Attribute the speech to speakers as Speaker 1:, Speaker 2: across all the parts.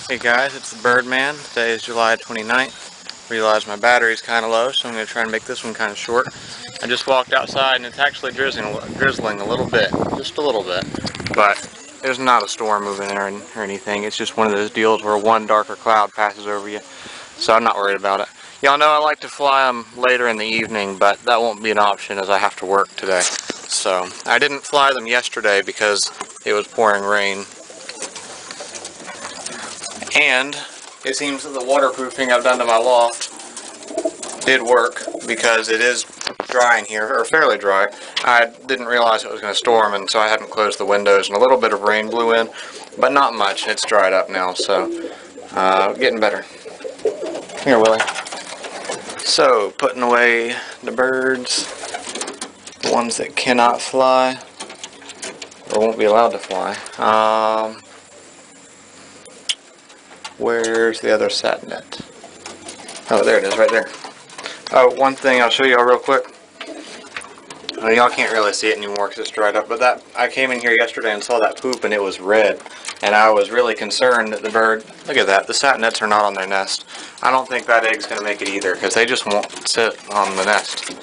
Speaker 1: Hey guys, it's the Birdman. Today is July 29th. Realized my battery's kind of low, so I'm going to try and make this one kind of short. I just walked outside and it's actually drizzling a little bit, just a little bit. But there's not a storm moving there or anything. It's just one of those deals where one darker cloud passes over you. So I'm not worried about it. Y'all know I like to fly them later in the evening, but that won't be an option as I have to work today. So I didn't fly them yesterday because it was pouring rain. And it seems that the waterproofing I've done to my loft did work because it is dry in here, or fairly dry. I didn't realize it was going to storm, and so I hadn't closed the windows, and a little bit of rain blew in, but not much. It's dried up now, so getting better. Here, Willie. So, putting away the birds, the ones that cannot fly, or won't be allowed to fly. Where's the other sat net? Oh, there it is, right there. Oh, one thing I'll show y'all real quick. Y'all can't really see it anymore because it's dried up, but I came in here yesterday and saw that poop and it was red. And I was really concerned that the bird, look at that, the sat nets are not on their nest. I don't think that egg's going to make it either because they just won't sit on the nest.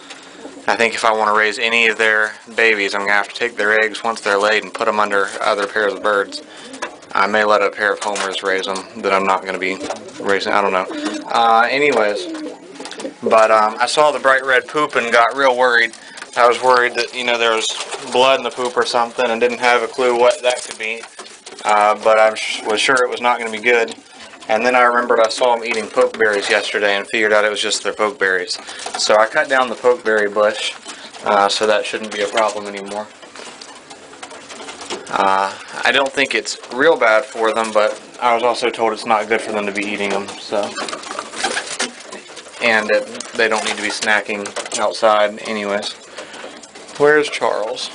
Speaker 1: I think if I want to raise any of their babies, I'm going to have to take their eggs once they're laid and put them under other pairs of birds. I may let a pair of homers raise them that I'm not going to be raising. I don't know. Anyways, but I saw the bright red poop and got real worried. I was worried that, you know, there was blood in the poop or something and didn't have a clue what that could be. But I was sure it was not going to be good. And then I remembered I saw them eating pokeberries yesterday and figured out it was just their pokeberries. So I cut down the pokeberry bush, so that shouldn't be a problem anymore. I don't think it's real bad for them, but I was also told it's not good for them to be eating them, so. And they don't need to be snacking outside anyways. Where's Charles?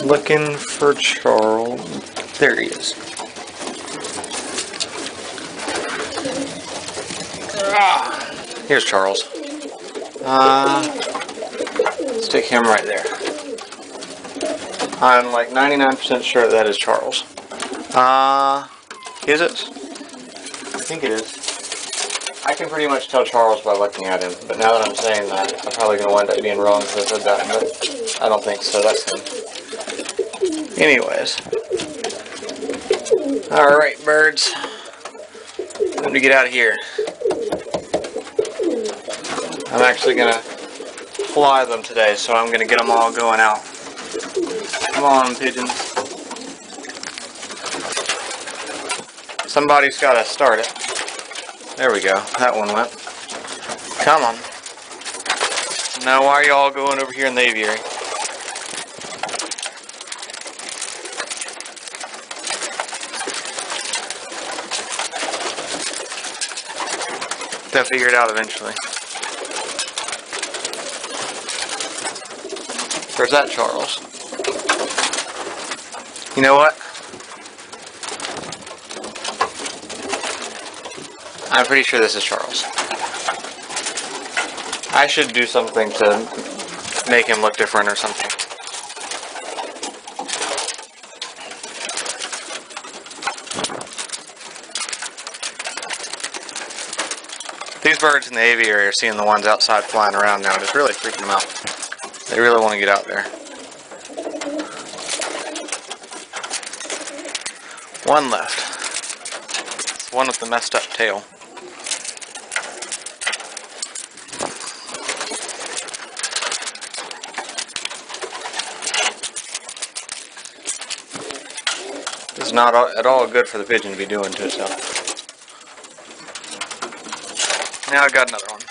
Speaker 1: Looking for Charles. There he is. Here's Charles. Stick him right there. I'm like 99% sure that is Charles. Is it? I think it is. I can pretty much tell Charles by looking at him, but now that I'm saying that, I'm probably going to wind up being wrong because I said that, but I don't think so. That's him. Anyways. Alright, birds. Time to get out of here. I'm actually going to fly them today, so I'm going to get them all going out. Come on, pigeons. Somebody's got to start it. There we go. That one went. Come on. Now, why are you all going over here in the aviary? They'll figure it out eventually. Where's that Charles? You know what? I'm pretty sure this is Charles. I should do something to make him look different or something. These birds in the aviary are seeing the ones outside flying around now, and it's really freaking them out. They really want to get out there. One left. It's the one with the messed up tail. This is not at all good for the pigeon to be doing to itself. Now I got another one.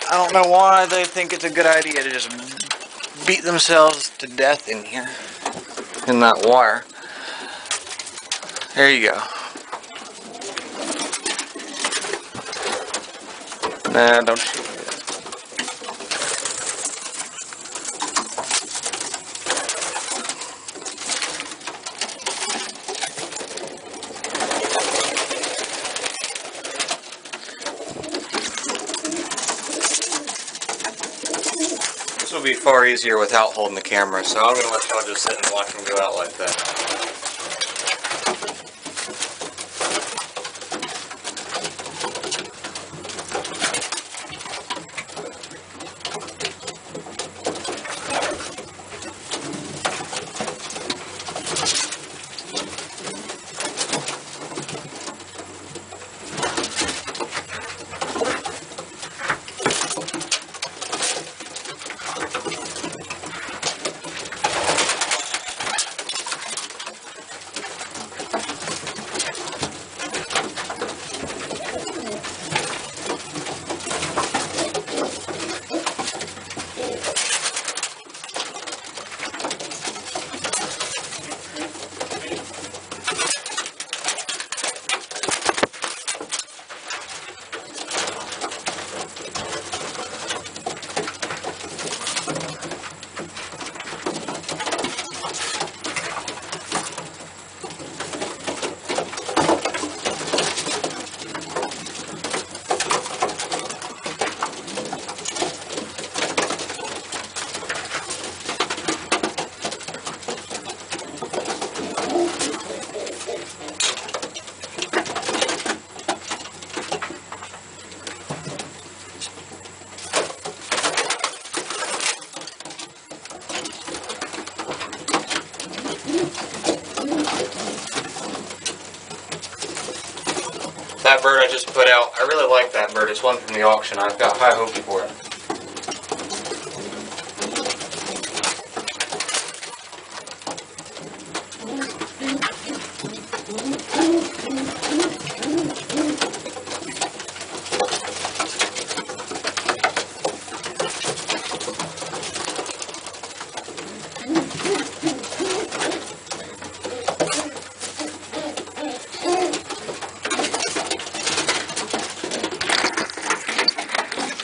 Speaker 1: I don't know why they think it's a good idea to just beat themselves to death in here, in that wire. There you go. Nah, don't shoot me. would be far easier without holding the camera, so I'm going to let y'all just sit and watch them go out like that. That bird I just put out, I really like that bird. It's one from the auction. I've got high hopes for it.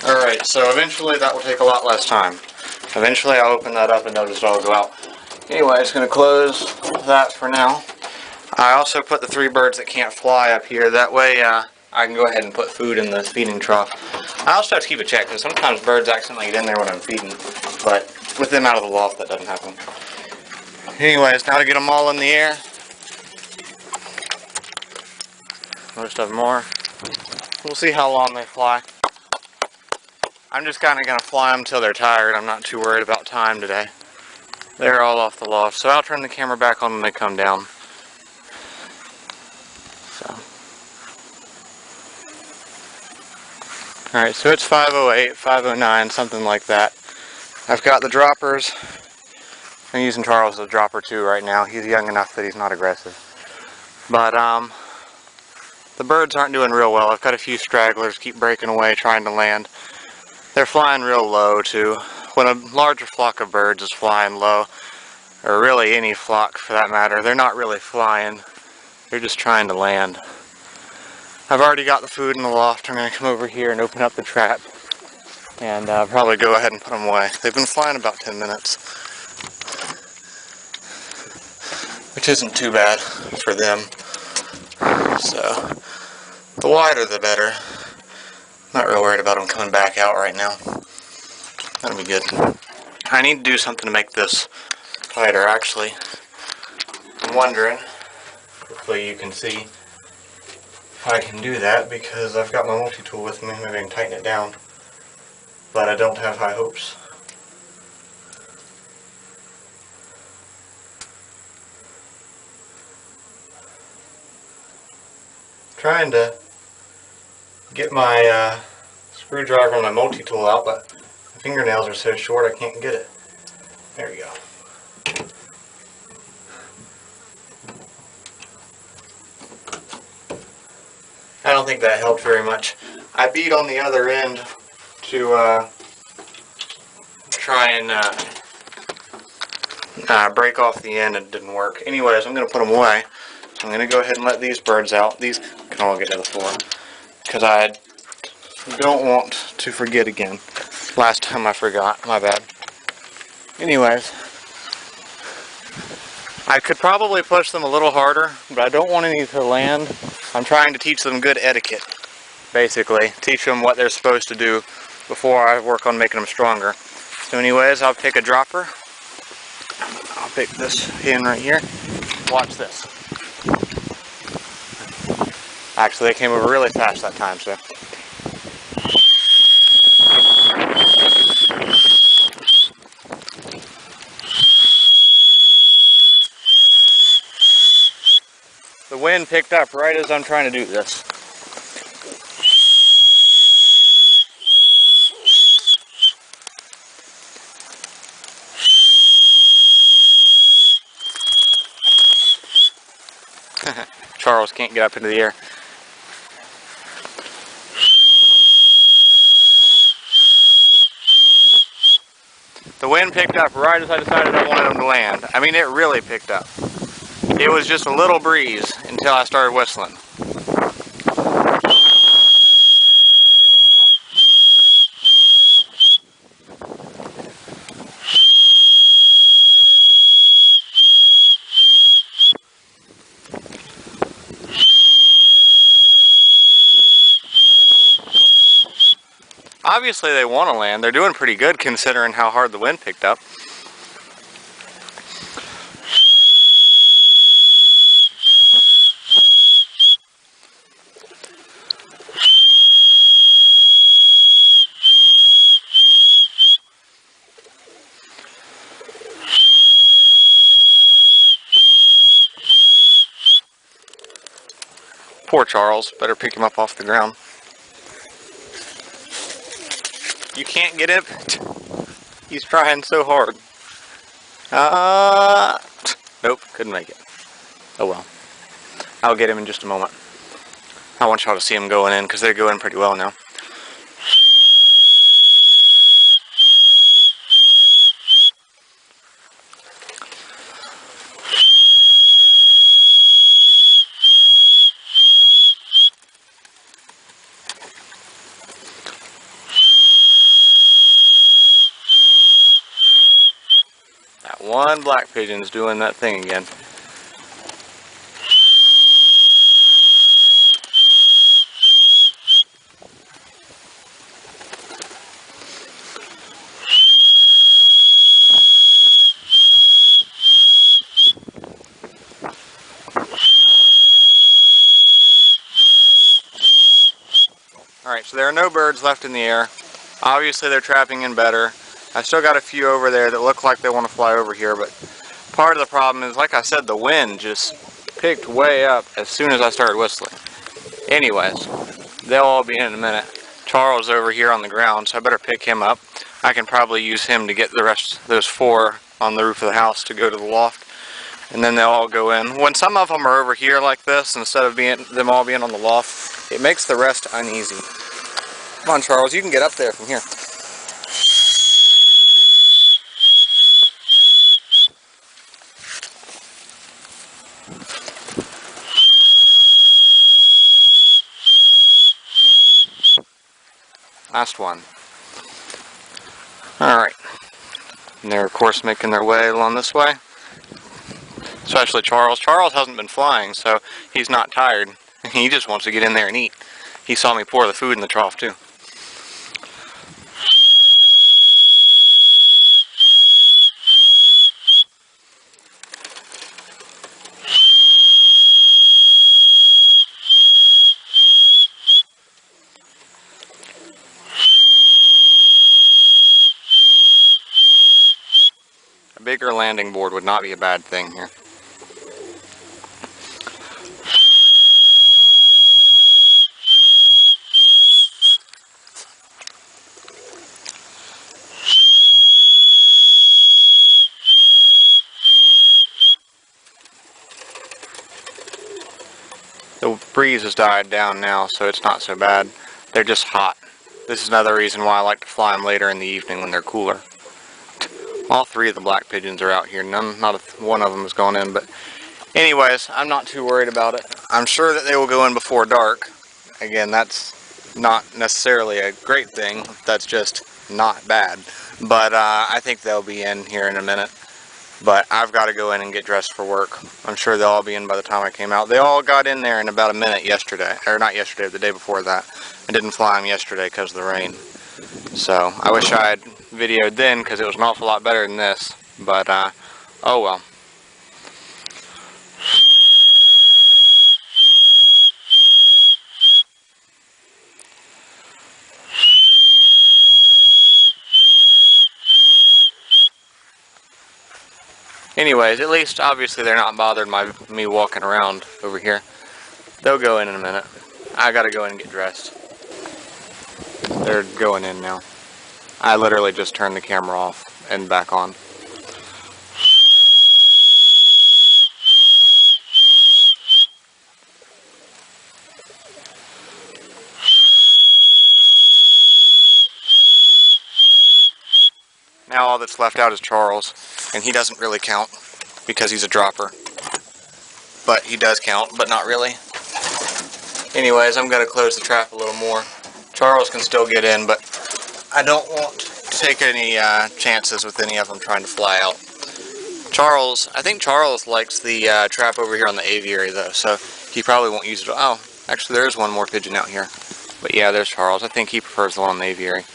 Speaker 1: Alright, so eventually that will take a lot less time. Eventually I'll open that up and they'll just all go out. Anyway, it's going to close that for now. I also put the 3 birds that can't fly up here. That way I can go ahead and put food in the feeding trough. I also have to keep a check because sometimes birds accidentally get in there when I'm feeding. But with them out of the loft, that doesn't happen. Anyways, now to get them all in the air. Most of them are. We'll see how long they fly. I'm just kind of going to fly them until they're tired. I'm not too worried about time today. They're all off the loft, so I'll turn the camera back on when they come down. Alright, so it's 5:08, 5:09, something like that. I've got the droppers. I'm using Charles as a dropper too right now. He's young enough that he's not aggressive. But the birds aren't doing real well. I've got a few stragglers keep breaking away trying to land. They're flying real low too. When a larger flock of birds is flying low, or really any flock for that matter, they're not really flying. They're just trying to land. I've already got the food in the loft. I'm going to come over here and open up the trap and probably go ahead and put them away. They've been flying about 10 minutes, which isn't too bad for them. So, the wider the better. Not real worried about them coming back out right now. That'll be good. I need to do something to make this tighter, actually. I'm wondering, hopefully you can see if I can do that, because I've got my multi-tool with me. Maybe I can tighten it down. But I don't have high hopes. Trying to get my screwdriver on my multi-tool out, but my fingernails are so short I can't get it. There we go. I don't think that helped very much. I beat on the other end to try and break off the end, and it didn't work. Anyways, I'm going to put them away. So I'm going to go ahead and let these birds out. These can all get to the floor, because I don't want to forget again. Last time I forgot, my bad. Anyways, I could probably push them a little harder, but I don't want any to land. I'm trying to teach them good etiquette, basically. Teach them what they're supposed to do before I work on making them stronger. So anyways, I'll pick a dropper. I'll pick this hen right here. Watch this. Actually, they came over really fast that time, so. The wind picked up right as I'm trying to do this. Charles can't get up into the air. The wind picked up right as I decided I wanted them to land. I mean, it really picked up. It was just a little breeze until I started whistling. Obviously they want to land. They're doing pretty good considering how hard the wind picked up. Poor Charles. Better pick him up off the ground. You can't get him. He's trying so hard. Nope, couldn't make it. Oh well. I'll get him in just a moment. I want y'all to see him going in because they're going pretty well now. That one black pigeon's doing that thing again. Alright, so there are no birds left in the air. Obviously they're trapping in better. I still got a few over there that look like they want to fly over here, but part of the problem is, like I said, the wind just picked way up as soon as I started whistling. Anyways, they'll all be in a minute. Charles is over here on the ground, so I better pick him up. I can probably use him to get the rest of those 4 on the roof of the house to go to the loft. And then they'll all go in. When some of them are over here like this, instead of them all being on the loft, it makes the rest uneasy. Come on, Charles, you can get up there from here. Last one. Alright. And they're, of course, making their way along this way. Especially Charles. Charles hasn't been flying, so he's not tired. He just wants to get in there and eat. He saw me pour the food in the trough, too. A bigger landing board would not be a bad thing here. The breeze has died down now, so it's not so bad. They're just hot. This is another reason why I like to fly them later in the evening when they're cooler. All 3 of the black pigeons are out here. Not one of them has gone in, but anyways, I'm not too worried about it. I'm sure that they will go in before dark. Again, that's not necessarily a great thing. That's just not bad. But I think they'll be in here in a minute. But I've got to go in and get dressed for work. I'm sure they'll all be in by the time I came out. They all got in there in about a minute yesterday. Or not yesterday, the day before that. I didn't fly them yesterday because of the rain. So I wish I had videoed then because it was an awful lot better than this. But oh well. Anyways, at least obviously they're not bothered by me walking around over here. They'll go in a minute. I gotta go in and get dressed. They're going in now. I literally just turned the camera off and back on. Now all that's left out is Charles, and he doesn't really count because he's a dropper. But he does count, but not really. Anyways, I'm going to close the trap a little more. Charles can still get in, but I don't want to take any chances with any of them trying to fly out. I think Charles likes the trap over here on the aviary though, so he probably won't use it. Oh, actually there is one more pigeon out here. But yeah, there's Charles. I think he prefers the one on the aviary.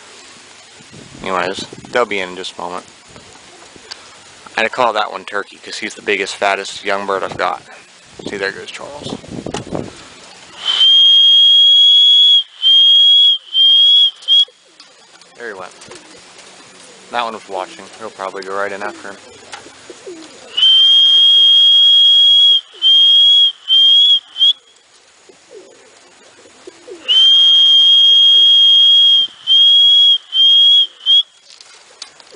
Speaker 1: Anyways, they'll be in just a moment. I call that one Turkey because he's the biggest, fattest young bird I've got. See, there goes Charles. There he went. That one was watching. He'll probably go right in after him.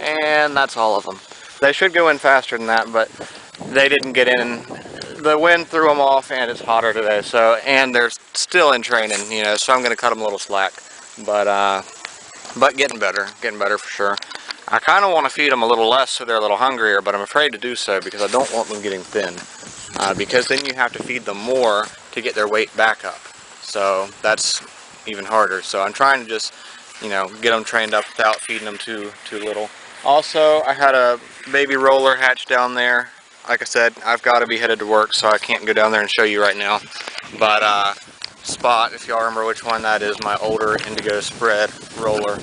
Speaker 1: And that's all of them. They should go in faster than that, but they didn't get in. The wind threw them off, and it's hotter today. So, and they're still in training, you know. So I'm going to cut them a little slack, but getting better for sure. I kind of want to feed them a little less so they're a little hungrier, but I'm afraid to do so because I don't want them getting thin. Because then you have to feed them more to get their weight back up. So that's even harder. So I'm trying to just, you know, get them trained up without feeding them too little. Also, I had a baby roller hatch down there. Like I said, I've got to be headed to work, so I can't go down there and show you right now. But Spot, if y'all remember which one that is, my older indigo spread roller,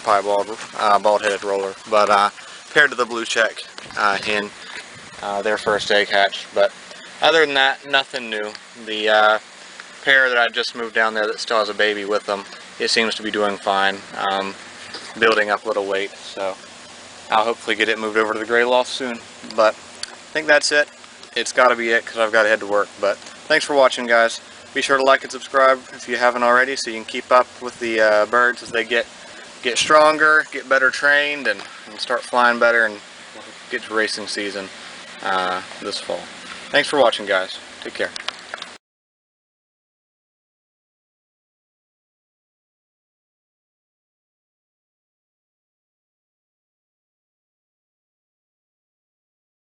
Speaker 1: probably bald-headed roller. But paired to the blue check hen, their first egg hatch. But other than that, nothing new. The pair that I just moved down there that still has a baby with them, it seems to be doing fine. Building up a little weight, so I'll hopefully get it moved over to the gray loft soon. But I think that's it. It's got to be it because I've got to head to work. But thanks for watching, guys. Be sure to like and subscribe if you haven't already, so you can keep up with the birds as they get stronger, get better trained, and start flying better and get to racing season this fall. Thanks for watching, guys. Take care.